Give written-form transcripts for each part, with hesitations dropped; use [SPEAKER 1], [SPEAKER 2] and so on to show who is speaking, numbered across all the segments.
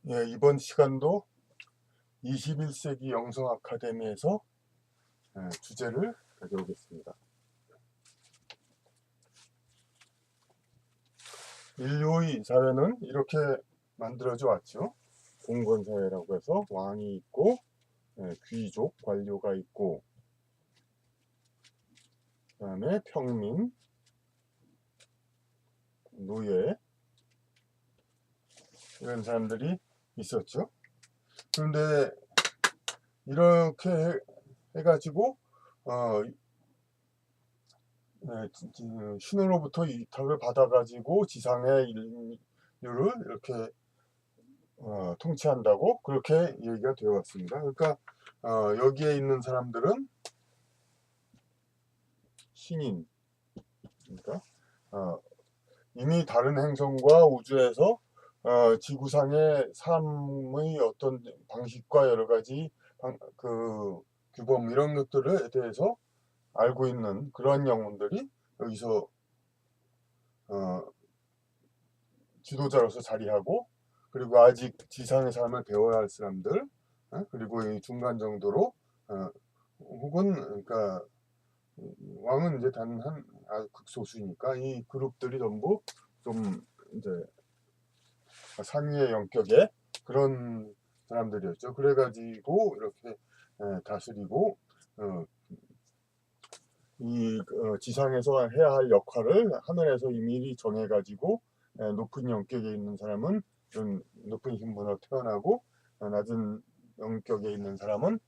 [SPEAKER 1] 예, 이번 시간도 21세기 영성 아카데미에서 주제를 가져오겠습니다. 인류의 사회는 이렇게 만들어져 왔죠. 공건사회라고 해서 왕이 있고 귀족, 관료가 있고 그 다음에 평민, 노예 이런 사람들이 있었죠. 그런데 이렇게 해가지고 신으로부터 위탁을 받아가지고 지상의 인류를 이렇게 통치한다고 그렇게 얘기가 되어 왔습니다. 그러니까 여기에 있는 사람들은 신인, 그러니까 이미 다른 행성과 우주에서 지구상의 삶의 어떤 방식과 여러 가지 그 규범 이런 것들에 대해서 알고 있는 그런 영혼들이 여기서 지도자로서 자리하고, 그리고 아직 지상의 삶을 배워야 할 사람들, 그리고 이 중간 정도로 혹은 그러니까 왕은 이제 단 한 극소수니까 이 그룹들이 전부 좀 이제 상위의 영격의 그런 사람들이었죠. 그래가지고 이렇게 다스리고 이 지상에서 해야 할 역할을 하늘에서 이미 정해가지고 높은 영격에 있는 사람은 좀 높은 신분으로 태어나고 낮은 영격에 있는 사람은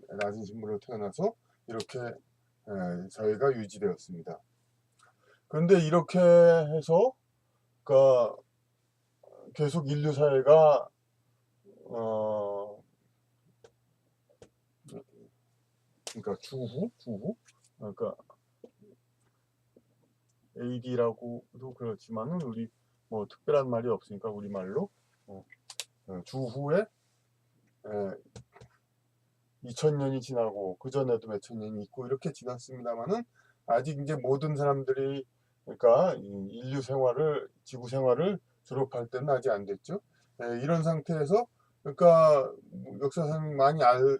[SPEAKER 1] 낮은 신분으로 태어나서 이렇게 사회가 유지되었습니다. 그런데 이렇게 해서 그러니까 계속 인류 사회가 그러니까 주후 그러니까 AD라고도 그렇지만은 우리 뭐 특별한 말이 없으니까 우리말로 주후에 2000년이 지나고 그 전에도 몇천 년이 있고 이렇게 지났습니다만은 아직 이제 모든 사람들이 그러니까 인류 생활을 지구 생활을 졸업할 때는 아직 안 됐죠. 이런 상태에서 그러니까 역사상 많이 알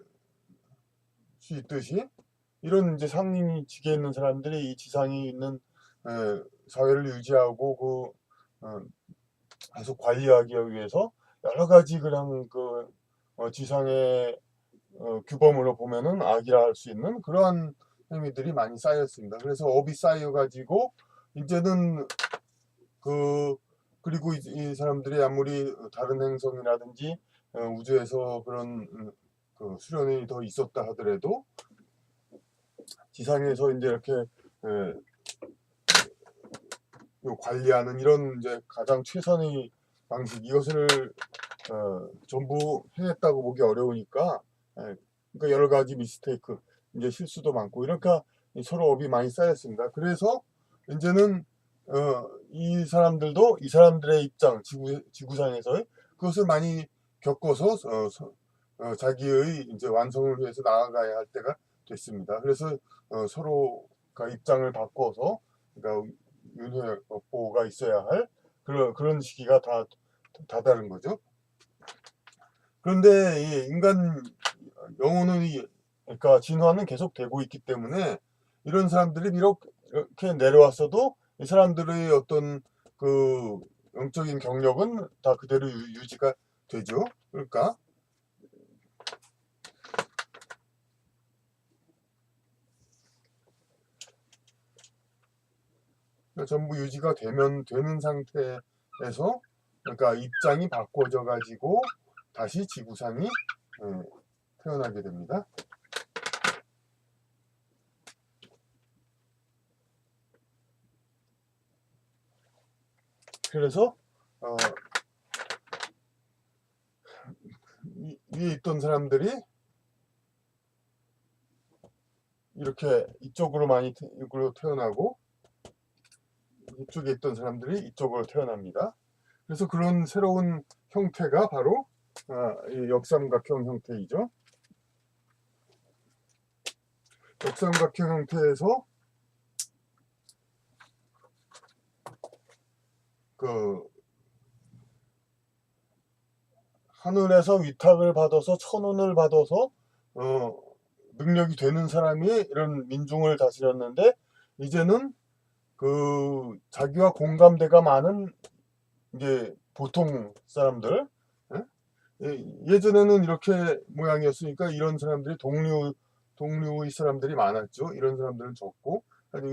[SPEAKER 1] 수 있듯이 이런 이제 상위직에 있는 사람들이 이 지상에 있는 사회를 유지하고 계속 관리하기 위해서 여러 가지 그냥 지상의 규범으로 보면은 악이라 할 수 있는 그러한 행위들이 많이 쌓였습니다. 그래서 업이 쌓여가지고 이제는 그리고 이 사람들이 아무리 다른 행성이라든지 우주에서 그런 수련이 더 있었다 하더라도 지상에서 이제 이렇게 관리하는 이런 이제 가장 최선의 방식 이것을 전부 해냈다고 보기 어려우니까 그러니까 여러 가지 미스테이크 이제 실수도 많고 이러니까 서로 업이 많이 쌓였습니다. 그래서 이제는 이 사람들도 이 사람들의 입장 지구상에서의 그것을 많이 겪어서 자기의 이제 완성을 위해서 나아가야 할 때가 됐습니다. 그래서 서로가 입장을 바꿔서 그러니까 윤회업보가 있어야 할 그런 시기가 다 다른 거죠. 그런데 이 인간 영혼의 그러니까 진화는 계속 되고 있기 때문에 이런 사람들이 비록 이렇게 내려왔어도 이 사람들의 어떤 그 영적인 경력은 다 그대로 유지가 되죠. 그러니까 전부 유지가 되는 상태에서 그러니까 입장이 바꿔져 가지고 다시 지구상이 태어나게 됩니다. 그래서 위에 있던 사람들이 이렇게 이쪽으로 태어나고 이쪽에 있던 사람들이 이쪽으로 태어납니다. 그래서 그런 새로운 형태가 바로 이 역삼각형 형태이죠. 역삼각형 형태에서 그 하늘에서 위탁을 받아서 천운을 받아서 능력이 되는 사람이 이런 민중을 다스렸는데, 이제는 그 자기와 공감대가 많은 이제 보통 사람들, 예전에는 이렇게 모양이었으니까 이런 사람들이 동류의 사람들이 많았죠. 이런 사람들은 적고,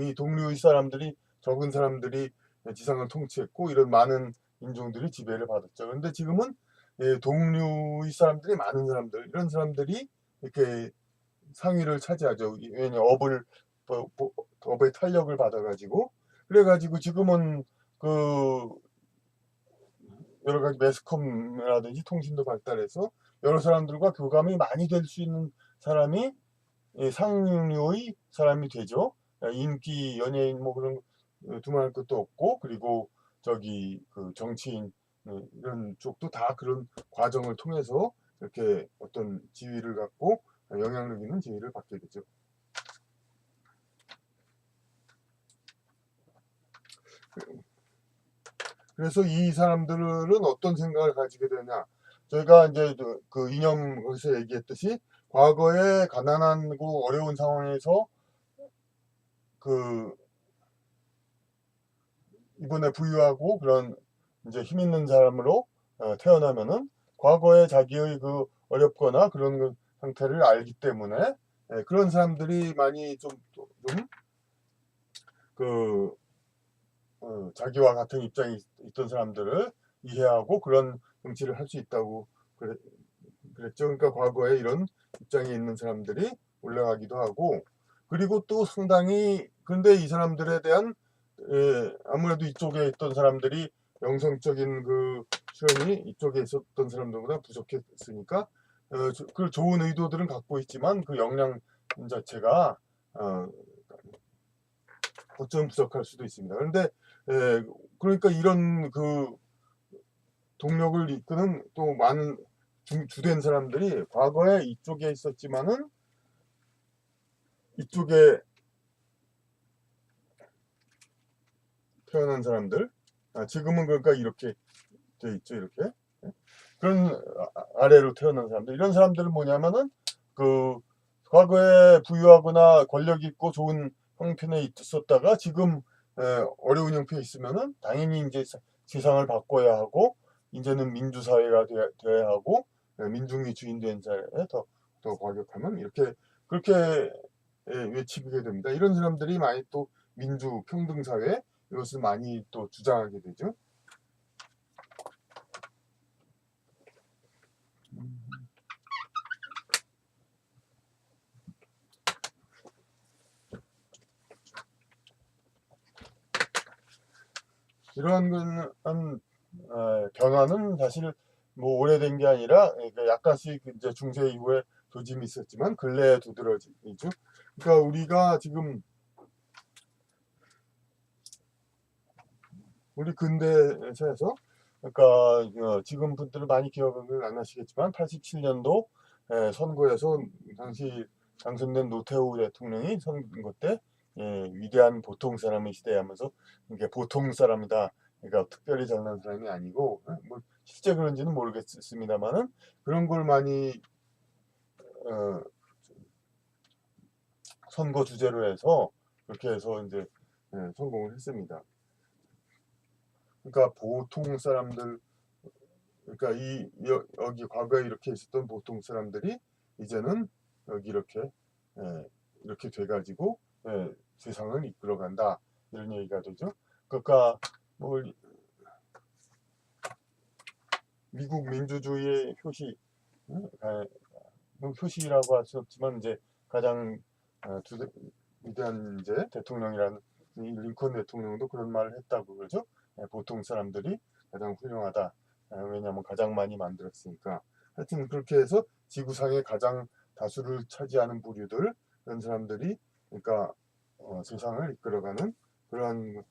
[SPEAKER 1] 이 동류의 사람들이, 적은 사람들이 지상을 통치했고, 이런 많은 인종들이 지배를 받았죠. 그런데 지금은 동류의 사람들이 많은 사람들, 이런 사람들이 이렇게 상위를 차지하죠. 왜냐, 업의 탄력을 받아가지고. 그래가지고 지금은 그 여러 가지 매스컴이라든지 통신도 발달해서 여러 사람들과 교감이 많이 될 수 있는 사람이 상류의 사람이 되죠. 인기 연예인 뭐 그런 두말할 것도 없고, 그리고 저기 그 정치인 이런 쪽도 다 그런 과정을 통해서 이렇게 어떤 지위를 갖고 영향력 있는 지위를 받게 되죠. 그래서 이 사람들은 어떤 생각을 가지게 되냐. 저희가 이제 그 이념 거기서 얘기했듯이, 과거에 가난하고 어려운 상황에서 그 이번에 부유하고 그런 이제 힘 있는 사람으로 태어나면은 과거에 자기의 그 어렵거나 그런 상태를 알기 때문에 그런 사람들이 많이 그 자기와 같은 입장이 있던 사람들을 이해하고 그런 정치를 할 수 있다고 그랬죠. 그러니까 과거에 이런 입장에 있는 사람들이 올라가기도 하고, 그리고 또 상당히, 근데 이 사람들에 대한 아무래도 이쪽에 있던 사람들이 영성적인 그 수련이 이쪽에 있었던 사람들보다 부족했으니까 그 좋은 의도들은 갖고 있지만 그 역량 자체가 어쩌면 부족할 수도 있습니다. 그런데 그러니까 이런 그 동력을 이끄는 또 많은 주된 사람들이 과거에 이쪽에 있었지만은 이쪽에 태어난 사람들, 지금은 그러니까 이렇게 돼 있죠. 이렇게 그런 아래로 태어난 사람들, 이런 사람들은 뭐냐면은 그 과거에 부유하거나 권력 있고 좋은 형편에 있었다가 지금 어려운 형편에 있으면은 당연히 이제 세상을 바꿔야 하고, 이제는 민주사회가 돼야 하고, 민중이 주인된 사회에 더 과격하면 이렇게 그렇게 외치게 됩니다. 이런 사람들이 많이 또 민주 평등 사회, 이것을 많이 또 주장하게 되죠. 이러한 변화는 사실 뭐 오래된 게 아니라, 그러니까 약간씩 이제 중세 이후에 조짐이 있었지만 근래에 두드러지죠. 그러니까 우리가 지금 우리 근대에서, 그러니까 지금 분들은 많이 기억은 안 나시겠지만 87년도 선거에서 당시 당선된 노태우 대통령이 선거 때 위대한 보통 사람의 시대 하면서 이게 보통 사람이다. 그러니까 특별히 잘난 사람이 아니고, 뭐 실제 그런지는 모르겠습니다만은 그런 걸 많이 어, 선거 주제로 해서 그렇게 해서 이제 성공을 했습니다. 그러니까 보통 사람들, 그러니까 여기 과거에 이렇게 있었던 보통 사람들이 이제는 여기 이렇게 돼가지고 세상을 이끌어간다, 이런 얘기가 되죠. 그러니까 뭐 미국 민주주의의 표시, 뭐 표시라고 할 수 없지만 이제 가장 위대한 이제 대통령이라는 이 링컨 대통령도 그런 말을 했다고 그러죠. 보통 사람들이 가장 훌륭하다. 왜냐하면 가장 많이 만들었으니까. 하여튼 그렇게 해서 지구상의 가장 다수를 차지하는 부류들, 그런 사람들이 그러니까 세상을 이끌어가는 그러한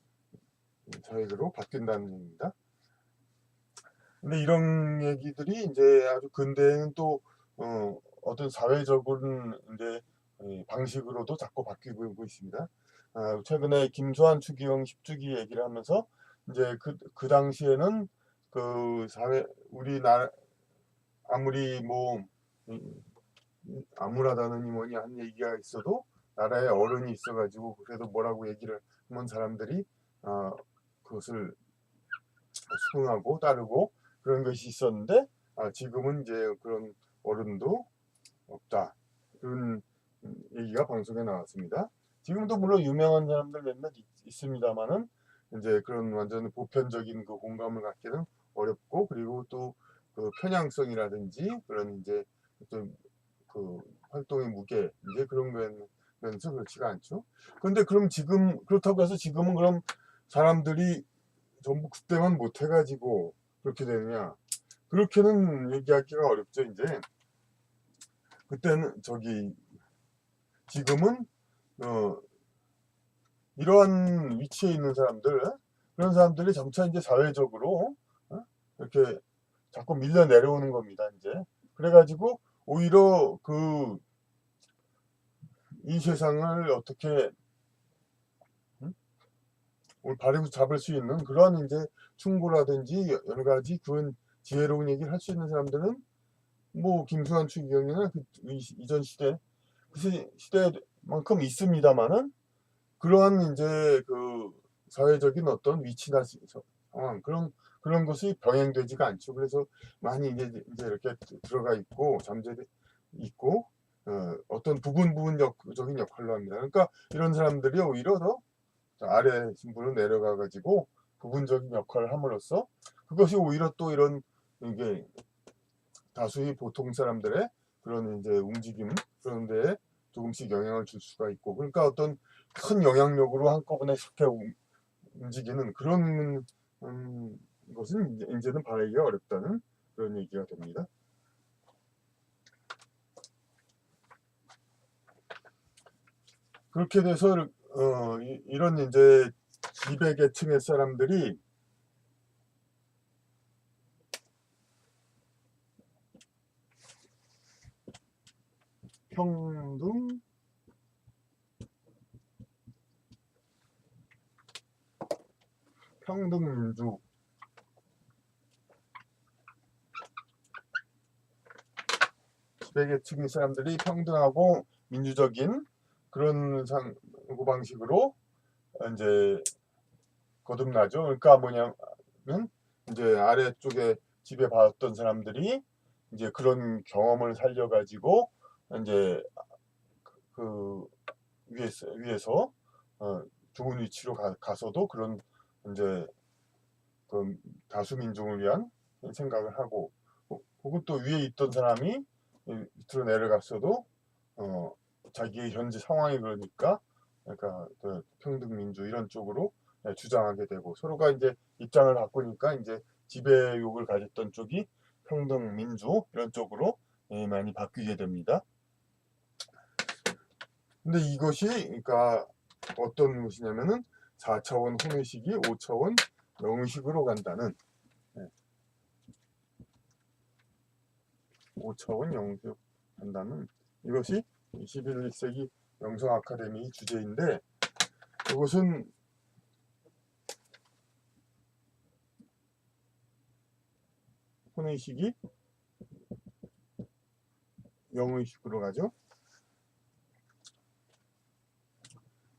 [SPEAKER 1] 사회로 바뀐다는 얘기입니다. 근데 이런 얘기들이 이제 아주 근대에는 또 어떤 사회적인 이제 방식으로도 자꾸 바뀌고 있습니다. 최근에 김수환 추기경 10주기 얘기를 하면서 이제 그 당시에는 그 우리나라 아무리 뭐 암울하다느니 뭐니 한 얘기가 있어도 나라에 어른이 있어가지고 그래도 뭐라고 얘기를 하면 사람들이 그것을 수긍하고 따르고 그런 것이 있었는데 지금은 이제 그런 어른도 없다. 그런 얘기가 방송에 나왔습니다. 지금도 물론 유명한 사람들 몇몇 있습니다만은 이제 그런 완전 보편적인 그 공감을 갖기는 어렵고, 그리고 또 그 편향성이라든지 그런 이제 좀 그 활동의 무게 이제 그런 면에서 그렇지가 않죠. 그런데 그럼 지금 그렇다고 해서 지금은 그럼 사람들이 전부 그때만 못해가지고 그렇게 되느냐? 그렇게는 얘기하기가 어렵죠. 이제 그때는 지금은 이러한 위치에 있는 사람들, 그런 사람들이 점차 이제 사회적으로 이렇게 자꾸 밀려 내려오는 겁니다. 이제 그래가지고 오히려 이 세상을 어떻게 바로 잡을 수 있는 그런 이제 충고라든지 여러 가지 그런 지혜로운 얘기를 할 수 있는 사람들은 뭐 김수환 추기경이나 이전 시대만큼 있습니다만은, 그러한 이제 그 사회적인 어떤 위치나 상황 그런 것이 병행되지가 않죠. 그래서 많이 이제 이렇게 들어가 있고 잠재돼 있고 어떤 부분적인 역할로 합니다. 그러니까 이런 사람들이 오히려 더 아래 신분으로 내려가 가지고 부분적인 역할을 함으로써 그것이 오히려 또 이런 이게 다수의 보통 사람들의 그런 이제 움직임 그런 데에 조금씩 영향을 줄 수가 있고, 그러니까 어떤 큰 영향력으로 한꺼번에 이렇게 움직이는 그런 것은 이제는 바라기가 어렵다는 그런 얘기가 됩니다. 그렇게 돼서 이런 이제 지배계층의 사람들이 평등민주 지배계층의 사람들이 평등하고 민주적인 그런 사고방식으로 이제 거듭나죠. 그러니까 뭐냐면 이제 아래쪽에 지배받았던 사람들이 이제 그런 경험을 살려가지고 이제 그 위에서 좋은 위치로 가서도 그런 이제 그 다수민중을 위한 생각을 하고, 혹은 또 위에 있던 사람이 밑으로 내려갔어도 자기의 현재 상황이 그러니까 그 평등민주 이런 쪽으로 주장하게 되고, 서로가 이제 입장을 바꾸니까 이제 지배욕을 가졌던 쪽이 평등민주 이런 쪽으로 많이 바뀌게 됩니다. 근데 이것이 그러니까 어떤 것이냐면은 4차원 혼의식이 5차원 영의식으로 간다는 5차원 영의식으로 간다는 이것이 21세기 영성 아카데미 주제인데, 이것은 혼의식이 영의식으로 가죠.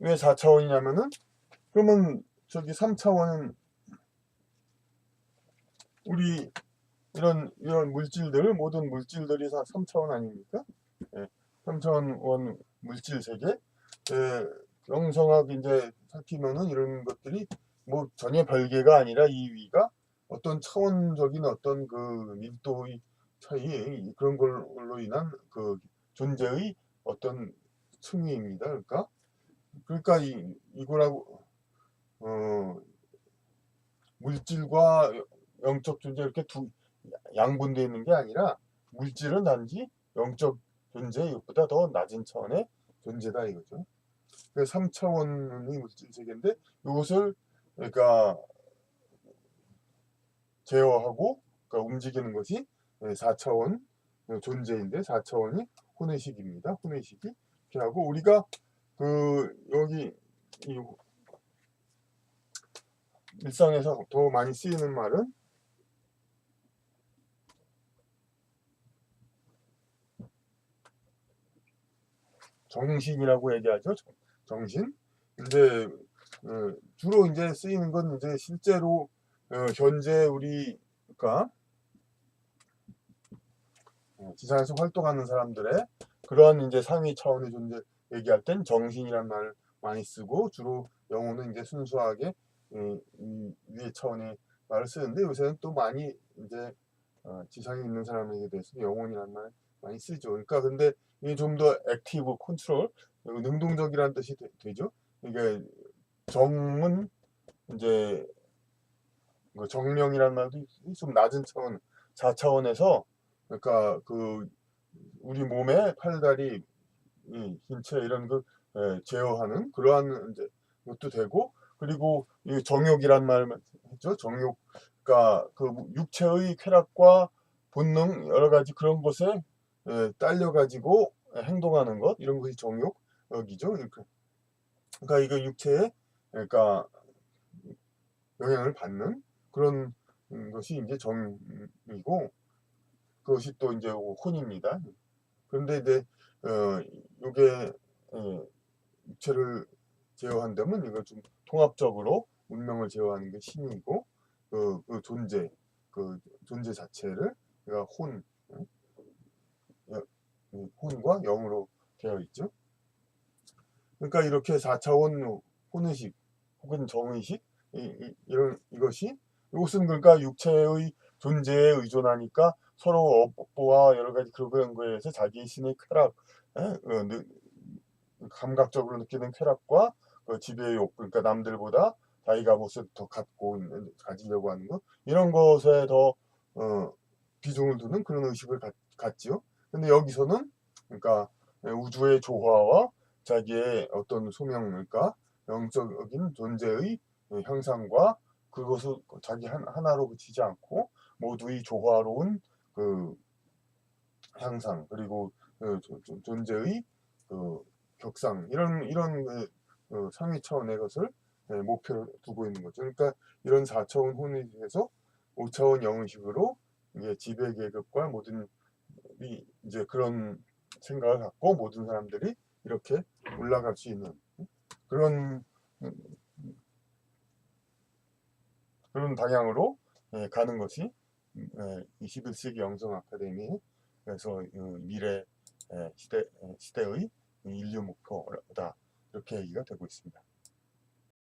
[SPEAKER 1] 왜 4차원이냐면은 그러면 저기 3차원은 우리 이런 물질들 모든 물질들이 다 3차원 아닙니까? 3차원 물질 세계 영성학 이제 살피면은 이런 것들이 뭐 전혀 별개가 아니라 이 위가 어떤 차원적인 어떤 그 밀도의 차이 그런 걸로 인한 그 존재의 어떤 층위입니다. 그러니까 이거라고 물질과 영적 존재 이렇게 양분되어 있는 게 아니라 물질은 단지 영적 존재 이것보다 더 낮은 차원의 존재다 이거죠. 그래서 3차원의 물질 세계인데 이것을 그러니까 제어하고 그러니까 움직이는 것이 4차원 존재인데 4차원이 혼의식입니다. 혼의식이 이렇게 하고, 우리가 여기 이 일상에서 더 많이 쓰이는 말은 정신이라고 얘기하죠. 정신. 근데 주로 이제 쓰이는 건 이제 실제로 현재 우리 그러니까 지상에서 활동하는 사람들의 그러한 이제 상위 차원의 존재 얘기할 땐 정신이란 말을 많이 쓰고 주로 영어는 이제 순수하게 이 위의 차원의 말을 쓰는데 요새는 또 많이 이제 지상에 있는 사람에게 대해서 영혼이란 말 많이 쓰죠. 그러니까 근데 이게 좀 더 액티브 컨트롤 능동적이라는 뜻이 되죠. 이게 정은 이제 그 정령이라는 말도 좀 낮은 차원 4차원에서 그러니까 그 우리 몸에 팔다리 흰체 이런 걸 제어하는 그러한 이제 것도 되고 그리고 이 정욕이란 말 했죠. 정욕 그러니까 그 육체의 쾌락과 본능 여러 가지 그런 것에 딸려 가지고 행동하는 것 이런 것이 정욕이죠. 그러니까 이거 육체에 그러니까 영향을 받는 그런 것이 이제 정이고 그것이 또 이제 혼입니다. 그런데 이제 요게 육체를 제어한다면 이걸 좀 통합적으로 운명을 제어하는 게 신이고 그 존재 자체를 그러니까 혼과 영으로 되어 있죠. 그러니까 이렇게 4차원 혼의식 혹은 정의식 이것이 이것은 그러니까 육체의 존재에 의존하니까 서로 업보와 여러 가지 그런 거에 의해서 자기 신의 쾌락, 감각적으로 느끼는 쾌락과 그 지배욕, 그러니까 남들보다 자기가 무엇을 더 가지려고 하는 것 이런 것에 더 비중을 두는 그런 의식을 갖지요. 근데 여기서는 그러니까 우주의 조화와 자기의 어떤 소명, 그러니까 영적인 존재의 형상과 그것을 자기 하나로 그치지 않고 모두의 조화로운 그 향상 그리고 존재의 그 격상 이런 상위 차원의 것을 목표로 두고 있는 거죠. 그러니까 이런 4차원 혼의식에서 5차원 영의식으로 이게 지배 계급과 모든 이제 그런 생각을 갖고 모든 사람들이 이렇게 올라갈 수 있는 그런 그런 방향으로 가는 것이 21세기 영성 아카데미에서 미래 시대의 인류 목표다 이렇게 얘기가 되고 있습니다.